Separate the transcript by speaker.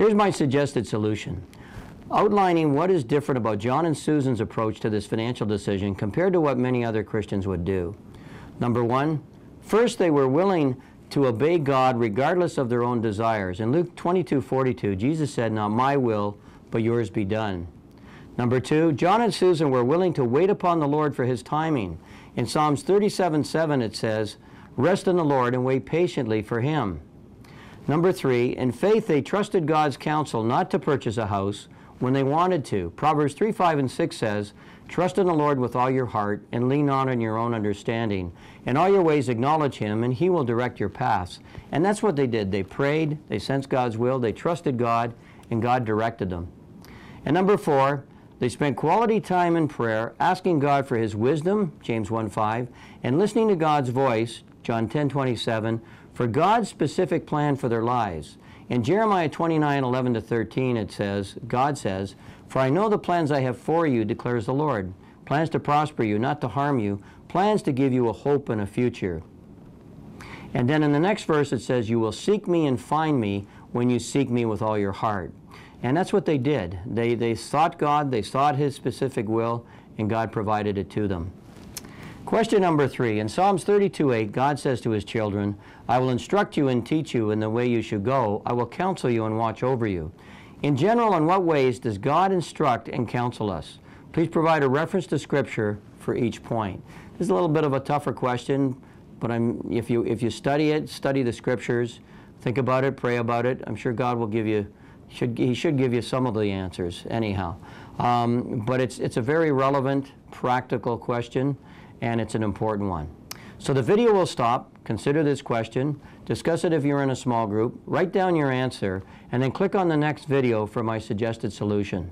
Speaker 1: Here's my suggested solution, outlining what is different about John and Susan's approach to this financial decision compared to what many other Christians would do. Number one, first, they were willing to obey God regardless of their own desires. In Luke 22:42, Jesus said, "Not my will, but yours be done." Number two, John and Susan were willing to wait upon the Lord for His timing. In Psalms 37:7 it says, "Rest in the Lord and wait patiently for Him." Number three, in faith they trusted God's counsel not to purchase a house when they wanted to. Proverbs 3:5 and 6 says, "Trust in the Lord with all your heart and lean not on your own understanding. In all your ways acknowledge Him and He will direct your paths." And that's what they did. They prayed, they sensed God's will, they trusted God, and God directed them. And number four, they spent quality time in prayer, asking God for His wisdom, James 1:5, and listening to God's voice, John 10:27, for God's specific plan for their lives. In Jeremiah 29:11-13 it says, God says, "For I know the plans I have for you, declares the Lord, plans to prosper you, not to harm you, plans to give you a hope and a future." And then in the next verse it says, "You will seek me and find me when you seek me with all your heart." And that's what they did. They sought God, they sought His specific will, and God provided it to them. Question number three. In Psalms 32:8, God says to His children, "I will instruct you and teach you in the way you should go. I will counsel you and watch over you." In general, in what ways does God instruct and counsel us? Please provide a reference to Scripture for each point. This is a little bit of a tougher question, but if you study it, study the Scriptures, think about it, pray about it, I'm sure God will give you, He should give you some of the answers anyhow. But it's a very relevant, practical question, and it's an important one. So the video will stop, consider this question, discuss it if you're in a small group, write down your answer, and then click on the next video for my suggested solution.